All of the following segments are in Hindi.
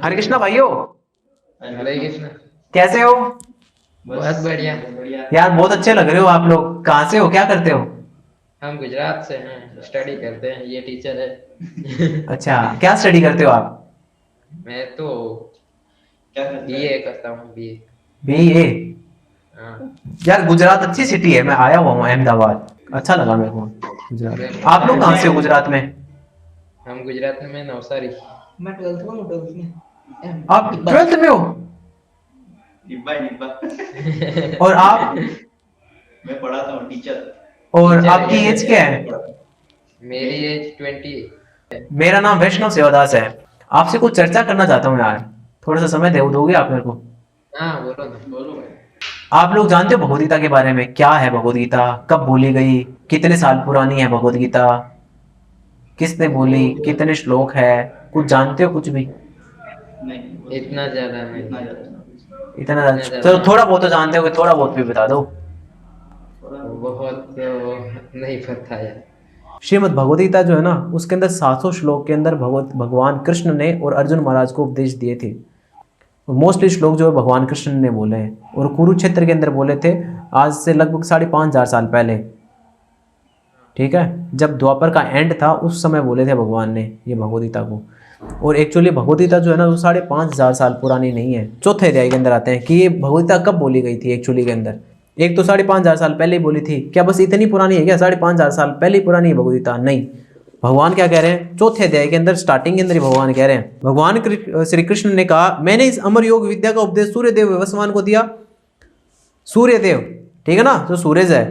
हरे कृष्णा भाइयों, हरे कृष्ण। कैसे हो? बहुत बढ़िया। यार बहुत अच्छे लग रहे हो आप लोग। कहाँ से हो, क्या करते हो? हम गुजरात से हैं, स्टडी करते हैं, ये टीचर है। अच्छा, क्या स्टडी करते हो आप? मैं तो बीए करता हूँ, बीए। बीए। हाँ। यार गुजरात अच्छी सिटी है, मैं आया हुआ हूँ अहमदाबाद, अच्छा लगा मेरे को गुजरात। मैं आप लोग कहाँ से हो गुजरात में? हम गुजरात में नवसारी। मैं 12th में हूँ, 12th में। आप डिब्बा। 12th में हो? डिब्बा डिब्बा। और आप? मैं पढ़ाता हूँ, टीचर। और टीचर आपकी है। एज क्या है? मेरी एज 20। मेरा नाम वैष्णव सेवादास है। आपसे कुछ चर्चा करना चाहता हूँ यार, थोड़ा सा समय दे दोगे आप मेरे को? हाँ, बोलो ना। बोलो भाई। आप लोग जानते हो भगवद गीता के बारे में? क्या है भगवद गीता, कब बोली गई, कितने साल पुरानी है भगवद गीता, किसने बोली, कितने श्लोक है, कुछ जानते हो कुछ भी? नहीं, इतना ज्यादा नहीं। इतना ज्यादा। इतना? इतना ज्यादा चलो थोड़ा बहुत तो जानते हो, थोड़ा बहुत भी बता दो। बहुत तो नहीं पता यार। श्रीमद् भगवद गीता जो है ना, उसके अंदर 700 श्लोक के अंदर भगवान कृष्ण ने और अर्जुन महाराज को उपदेश दिए थे। मोस्टली श्लोक जो है भगवान कृष्ण ने बोले हैं और कुरुक्षेत्र के अंदर बोले थे, आज से लगभग 5,500 साल पहले। ठीक है, जब द्वापर का एंड था उस समय बोले थे भगवान ने ये भगवद गीता को। और एक्चुअली भगवद गीता जो है ना, वो 5,500 साल पुरानी नहीं है। चौथे अध्याय के अंदर आते हैं कि ये भगवद गीता कब बोली गई थी एक्चुअली के अंदर। एक तो 5,500 साल पहले ही बोली थी, क्या बस इतनी पुरानी है क्या? 5,500 साल पहले ही पुरानी है भगवद गीता? नहीं, भगवान क्या कह रहे हैं चौथे अध्याय के अंदर, स्टार्टिंग के अंदर ही भगवान कह रहे हैं, भगवान श्री कृष्ण ने कहा, मैंने इस अमर योग विद्या का उपदेश सूर्यदेव विवस्वान को दिया। सूर्यदेव, ठीक है ना, जो सूरज है,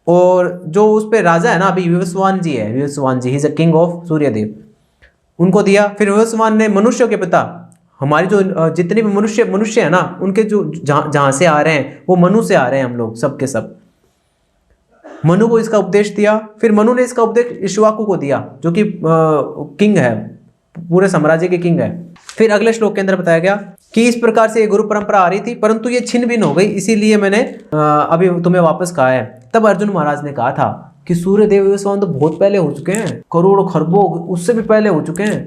और जो उस पे राजा है ना अभी, विवस्वान जी है, Vivasvan ji, he is a king of Suryadev, उनको दिया। फिर विवस्वान ने मनुष्यों के पिता, हमारे जो जितने भी मनुष्य है ना, उनके जो जहां से आ रहे हैं वो मनु से आ रहे हैं, हम लोग सब के सब। मनु को इसका उपदेश दिया। फिर मनु ने इसका उपदेश इक्ष्वाकु को दिया, जो कि किंग है, पूरे साम्राज्य के किंग है। फिर अगले श्लोक के अंदर बताया गया कि इस प्रकार से ये गुरु परंपरा आ रही थी, परंतु ये छिन्न भिन्न हो गई, इसीलिए मैंने अभी तुम्हें वापस कहा है। तब अर्जुन महाराज ने कहा था कि सूर्यदेव विवस्वान तो बहुत पहले हो चुके हैं, करोड़ों खरबों उससे भी पहले हो चुके हैं,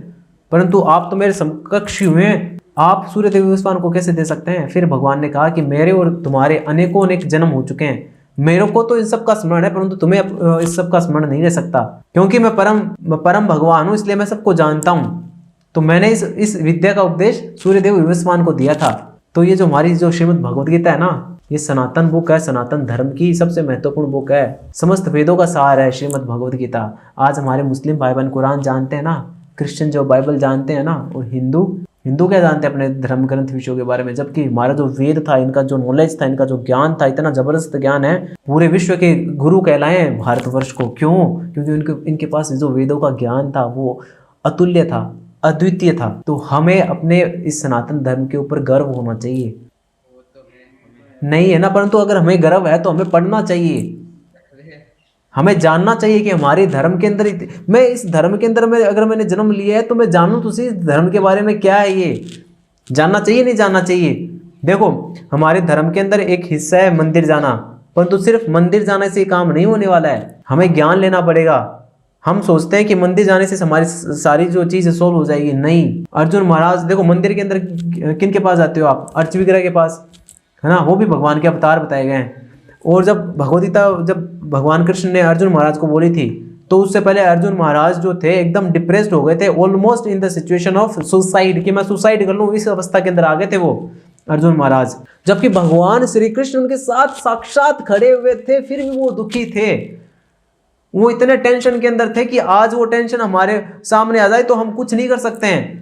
परंतु आप तो मेरे समकक्ष हुए हैं, आप सूर्यदेव विवस्वान को कैसे दे सकते हैं? फिर भगवान ने कहा कि मेरे और तुम्हारे अनेकों अनेक जन्म हो चुके हैं, मेरे को तो इन सब का स्मरण है, परंतु तुम्हें इस सब का स्मरण नहीं रह सकता, क्योंकि मैं परम भगवान हूं, इसलिए मैं सबको जानता हूं। तो मैंने इस विद्या का उपदेश सूर्यदेव विवस्वान को दिया था। तो ये जो हमारी जो श्रीमद् भगवद गीता है ना, ये सनातन बुक है, सनातन धर्म की सबसे महत्वपूर्ण बुक है, समस्त वेदों का सार है श्रीमद् भगवद गीता। आज हमारे मुस्लिम भाई बहन कुरान जानते हैं ना, क्रिश्चियन जो बाइबल जानते हैं ना, और हिंदू क्या जानते हैं अपने धर्म ग्रंथ विषयों के बारे में, जबकि हमारा जो वेद था, इनका जो नॉलेज था, इनका जो ज्ञान था, इतना जबरदस्त ज्ञान है, पूरे विश्व के गुरु कहलाए हैं भारतवर्ष को। क्यों? क्योंकि इनके पास जो वेदों का ज्ञान था वो अतुल्य था, अद्वितीय था। तो हमें अपने इस सनातन धर्म के ऊपर गर्व होना चाहिए। नहीं है ना, परंतु अगर हमें गर्व है तो हमें पढ़ना चाहिए, हमें जानना चाहिए कि हमारे धर्म के अंदर मैं इस धर्म के अंदर में अगर मैंने जन्म लिया है तो मैं जानूं तो उसी धर्म के बारे में क्या है, ये जानना चाहिए नहीं जानना चाहिए। देखो, हमारे धर्म के अंदर एक हिस्सा है मंदिर जाना, परंतु सिर्फ मंदिर जाने से काम नहीं होने वाला है, हमें ज्ञान लेना पड़ेगा। हम सोचते हैं कि मंदिर जाने से हमारी सारी जो चीजें सोल्व हो जाएगी, नहीं। अर्जुन महाराज देखो, मंदिर के अंदर किन के पास जाते हो आप? अर्च विग्रह के पास, है ना, वो भी भगवान के अवतार बताए गए हैं। और जब भगवद गीता जब भगवान कृष्ण ने अर्जुन महाराज को बोली थी, तो उससे पहले अर्जुन महाराज जो थे एकदम डिप्रेस्ड हो गए थे, almost in the situation of suicide, कि मैं सुसाइड कर लूं, इस अवस्था के अंदर आ गए थे वो अर्जुन महाराज। जबकि भगवान श्री कृष्ण उनके साथ साक्षात खड़े हुए थे, फिर भी वो दुखी थे, वो इतने टेंशन के अंदर थे कि आज वो टेंशन हमारे सामने आ जाए तो हम कुछ नहीं कर सकते हैं।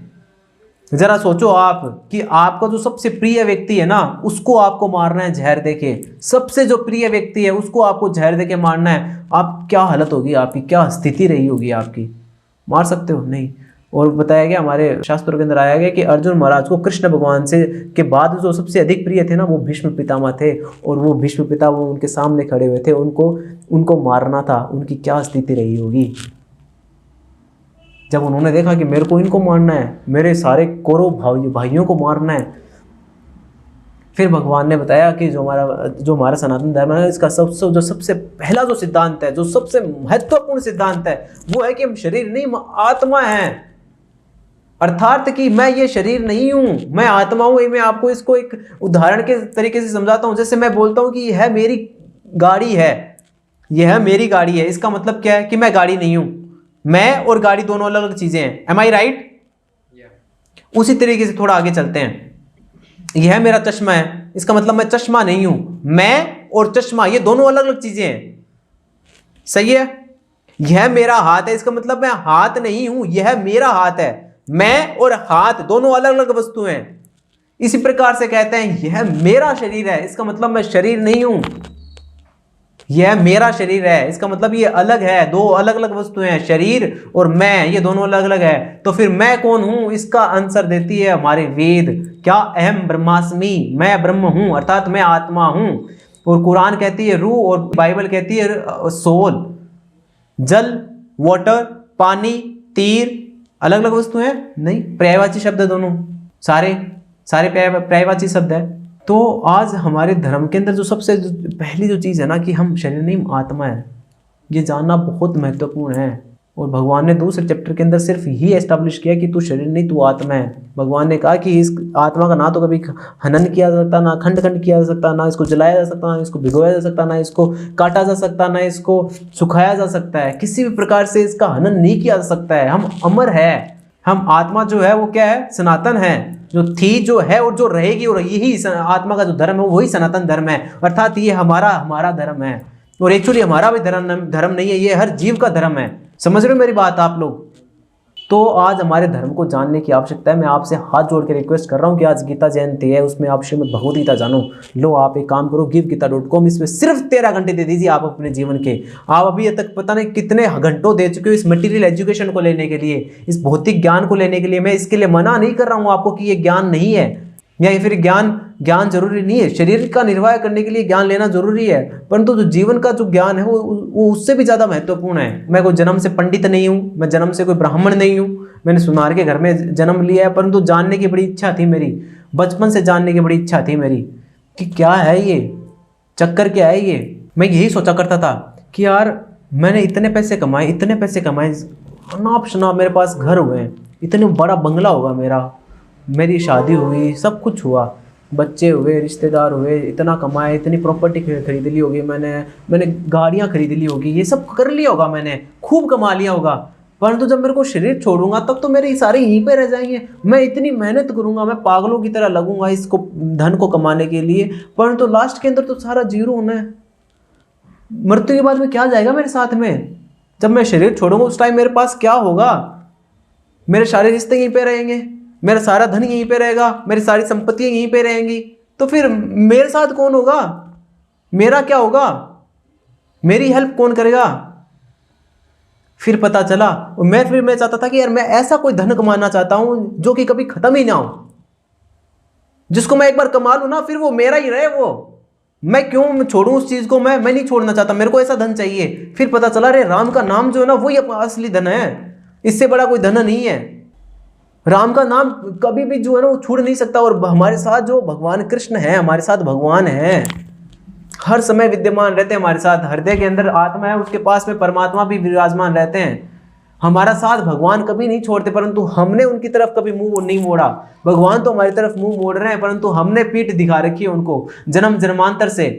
जरा सोचो आप कि आपका जो सबसे प्रिय व्यक्ति है ना, उसको आपको मारना है जहर देके, सबसे जो प्रिय व्यक्ति है उसको आपको जहर देके मारना है, आप क्या हालत होगी आपकी, क्या स्थिति रही होगी आपकी? मार सकते हो? नहीं। और बताया गया, हमारे शास्त्रों के अंदर आया गया कि अर्जुन महाराज को कृष्ण भगवान से के बाद जो सबसे अधिक प्रिय थे ना, वो भीष्म पितामह थे, और वो भीष्म पिता वो उनके सामने खड़े हुए थे, उनको मारना था, उनकी क्या स्थिति रही होगी जब उन्होंने देखा कि मेरे को इनको मारना है, मेरे सारे कौरव भाइयों को मारना है। फिर भगवान ने बताया कि जो हमारा सनातन धर्म है, इसका सबसे पहला जो सिद्धांत है, जो सबसे महत्वपूर्ण सिद्धांत है, वो है कि हम शरीर नहीं आत्मा हैं। अर्थात कि मैं ये शरीर नहीं हूं, मैं आत्मा हूं। मैं आपको इसको एक उदाहरण के तरीके से समझाता हूं। जैसे मैं बोलता हूं कि यह मेरी गाड़ी है, यह मेरी गाड़ी है, इसका मतलब क्या है कि मैं गाड़ी नहीं हूं। मैं और गाड़ी दोनों अलग अलग चीजें हैं। एम आई राइट? उसी तरीके से थोड़ा आगे चलते हैं। यह मेरा चश्मा है, इसका मतलब मैं चश्मा नहीं हूं। मैं और चश्मा ये दोनों अलग अलग चीजें हैं, सही है। यह मेरा हाथ है, इसका मतलब मैं हाथ नहीं हूं, यह मेरा हाथ है। मैं और हाथ दोनों अलग अलग वस्तुएं हैं। इसी प्रकार से कहते हैं यह मेरा शरीर है, इसका मतलब मैं शरीर नहीं हूं। यह मेरा शरीर है, इसका मतलब ये अलग है, दो अलग अलग वस्तुएं हैं। शरीर और मैं ये दोनों अलग अलग है। तो फिर मैं कौन हूं, इसका आंसर देती है हमारे वेद। क्या? अहम ब्रह्मास्मि, मैं ब्रह्म हूं, अर्थात मैं आत्मा हूं। और कुरान कहती है रूह, और बाइबल कहती है सोल। जल, वाटर, पानी, तीर अलग अलग वस्तु हैं? नहीं, पर्यायवाची शब्द है दोनों, सारे पर्यायवाची शब्द है। तो आज हमारे धर्म के अंदर जो सबसे पहली जो चीज़ है ना कि हम शरीर नहीं आत्मा है, ये जानना बहुत महत्वपूर्ण है। और भगवान ने दूसरे चैप्टर के अंदर सिर्फ ही एस्टैब्लिश किया कि तू शरीर नहीं, तू आत्मा है। भगवान ने कहा कि इस आत्मा का ना तो कभी हनन किया जा सकता, ना खंड खंड किया जा सकता, ना इसको जलाया जा सकता, ना इसको भिगोया जा सकता, ना इसको काटा जा सकता, ना इसको सुखाया जा सकता है। किसी भी प्रकार से इसका हनन नहीं किया जा सकता है। हम अमर है। हम आत्मा जो है वो क्या है? सनातन है, जो थी, जो है और जो रहेगी। और यही आत्मा का जो धर्म है वही सनातन धर्म है, अर्थात ये हमारा धर्म है। और एक्चुअली हमारा भी धर्म नहीं है, ये हर जीव का धर्म है। समझ रहे हो मेरी बात आप लोग? तो आज हमारे धर्म को जानने की आवश्यकता है। मैं आपसे हाथ जोड़ के रिक्वेस्ट कर रहा हूँ कि आज गीता जयंती है, उसमें आप श्रीमद् भगवद गीता जानो। लो आप एक काम करो, givgita.com, इसमें सिर्फ 13 घंटे दे दीजिए आप अपने जीवन के। आप अभी तक पता नहीं कितने घंटों दे चुके हो इस मटेरियल एजुकेशन को लेने के लिए, इस भौतिक ज्ञान को लेने के लिए। मैं इसके लिए मना नहीं कर रहा हूँ आपको कि ये ज्ञान नहीं है, या फिर ज्ञान जरूरी नहीं है। शरीर का निर्वाह करने के लिए ज्ञान लेना जरूरी है, परंतु जो जीवन का जो ज्ञान है वो उससे भी ज़्यादा महत्वपूर्ण है। मैं कोई जन्म से पंडित नहीं हूँ, मैं जन्म से कोई ब्राह्मण नहीं हूँ, मैंने सुनार के घर में जन्म लिया है, परंतु जानने की बड़ी इच्छा थी मेरी, बचपन से जानने की बड़ी इच्छा थी मेरी कि क्या है ये चक्कर, क्या है ये। मैं यही सोचा करता था कि यार मैंने इतने पैसे कमाए, अनाप शनाप मेरे पास घर हुए, इतने बड़ा बंगला होगा मेरी शादी हुई, सब कुछ हुआ, बच्चे हुए, रिश्तेदार हुए, इतना कमाए, इतनी प्रॉपर्टी खरीद ली होगी मैंने गाड़ियाँ खरीद ली होगी, ये सब कर लिया होगा मैंने, खूब कमा लिया होगा। परंतु जब मेरे को शरीर छोड़ूंगा तब तो मेरे सारे यहीं पे रह जाएंगे। मैं इतनी मेहनत करूंगा, मैं पागलों की तरह लगूंगा इसको धन को कमाने के लिए, परंतु लास्ट के अंदर तो सारा जीरो होना है। मृत्यु के बाद में क्या जाएगा मेरे साथ में? जब मैं शरीर छोड़ूंगा उस टाइम मेरे पास क्या होगा? मेरे सारे रिश्ते यहीं पे रहेंगे, मेरा सारा धन यहीं पे रहेगा, मेरी सारी संपत्तियां यहीं पे रहेंगी। तो फिर मेरे साथ कौन होगा? मेरा क्या होगा? मेरी हेल्प कौन करेगा? फिर पता चला, और मैं चाहता था कि यार मैं ऐसा कोई धन कमाना चाहता हूं जो कि कभी खत्म ही ना हो, जिसको मैं एक बार कमा लूं ना फिर वो मेरा ही रहे। वो मैं क्यों छोड़ूं उस चीज को? मैं नहीं छोड़ना चाहता, मेरे को ऐसा धन चाहिए। फिर पता चला रे राम का नाम जो है ना वही असली धन है, इससे बड़ा कोई धन नहीं है। राम का नाम कभी भी जो है ना वो छूट नहीं सकता। और हमारे साथ जो भगवान कृष्ण है, हमारे साथ भगवान है, हर समय विद्यमान रहते हैं हमारे साथ। हृदय के अंदर आत्मा है, उसके पास में परमात्मा भी विराजमान रहते हैं। हमारा साथ भगवान कभी नहीं छोड़ते, परंतु हमने उनकी तरफ कभी मुंह नहीं मोड़ा। भगवान तो हमारी तरफ मुंह मोड़ रहे हैं, परंतु हमने पीठ दिखा रखी है उनको जन्म जन्मांतर से।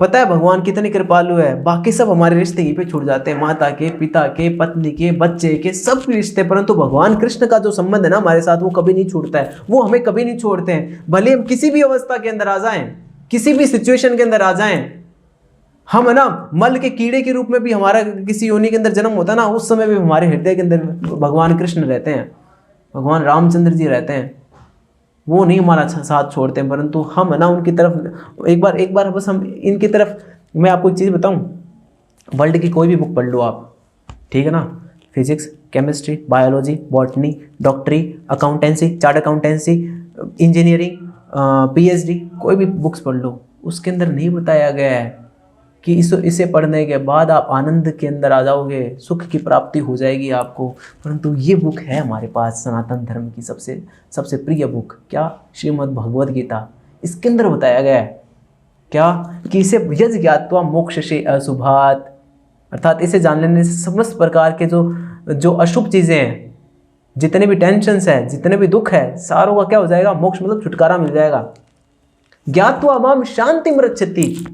पता है भगवान कितनी कृपालु है। बाकी सब हमारे रिश्ते यहीं पे छूट जाते हैं, माता के, पिता के, पत्नी के, बच्चे के, सब रिश्ते, परंतु भगवान कृष्ण का जो संबंध है ना हमारे साथ वो कभी नहीं छूटता है। वो हमें कभी नहीं छोड़ते हैं, भले हम किसी भी अवस्था के अंदर आ जाएं, किसी भी सिचुएशन के अंदर आ जाएं। हम है ना मल के कीड़े के रूप में भी हमारा किसी योनि के अंदर जन्म होता है ना, उस समय भी हमारे हृदय के अंदर भगवान कृष्ण रहते हैं, भगवान रामचंद्र जी रहते हैं। वो नहीं हमारा साथ छोड़ते हैं, परंतु हम है ना उनकी तरफ एक बार बस हम इनकी तरफ। मैं आपको एक चीज़ बताऊं, वर्ल्ड की कोई भी बुक पढ़ लो आप, ठीक है ना, फिजिक्स, केमिस्ट्री, बायोलॉजी, बॉटनी, डॉक्टरी, accountancy, chart accountancy, engineering, PhD, कोई भी बुक्स पढ़ लो, उसके अंदर नहीं बताया गया है कि इसे पढ़ने के बाद आप आनंद के अंदर आ जाओगे, सुख की प्राप्ति हो जाएगी आपको। परंतु ये बुक है हमारे पास, सनातन धर्म की सबसे प्रिय बुक, क्या? श्रीमद् भगवद गीता। इसके अंदर बताया गया है क्या कि इसे यज्ञ ज्ञात्वा मोक्ष से अशुभात, अर्थात इसे जान लेने से समस्त प्रकार के जो अशुभ चीज़ें हैं जितने भी टेंशन है, जितने भी दुख है, सारों का क्या हो जाएगा, मोक्ष मतलब छुटकारा मिल जाएगा। ज्ञात्वा माम शांति रक्षति,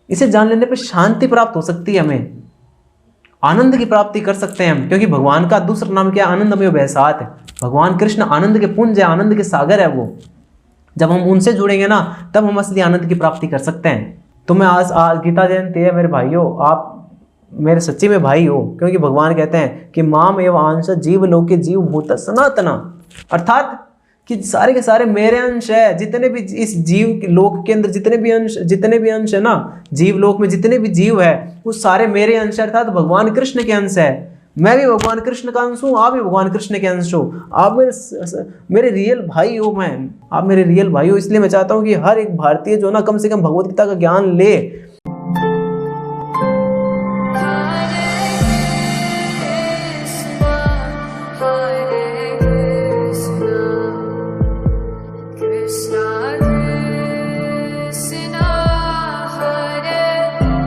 इसे जान लेने पर शांति प्राप्त हो सकती है, हमें आनंद की प्राप्ति कर सकते हैं हम, क्योंकि भगवान का दूसरा नाम क्या है, आनंदमय बहसात है। भगवान कृष्ण आनंद के पुंज है, आनंद के सागर है वो। जब हम उनसे जुड़ेंगे ना, तब हम असली आनंद की प्राप्ति कर सकते हैं। तो मैं आज गीता जयंती है मेरे भाइयों, आप मेरे सच्ची में भाई हो, क्योंकि भगवान कहते हैं कि माम एवं अंश जीव लोके जीव भूत सनातना, अर्थात कि सारे के सारे मेरे अंश है। जितने भी इस जीव लोक के अंदर जितने भी अंश है ना, जीव लोक में जितने भी जीव है वो सारे मेरे अंश है, अर्थात भगवान कृष्ण के अंश है। मैं भी भगवान कृष्ण का अंश हूँ, आप भी भगवान कृष्ण के अंश हो। आप मेरे रियल भाई हो, आप मेरे रियल भाई हो। इसलिए मैं चाहता हूँ कि हर एक भारतीय जो ना कम से कम भगवत गीता का ज्ञान ले,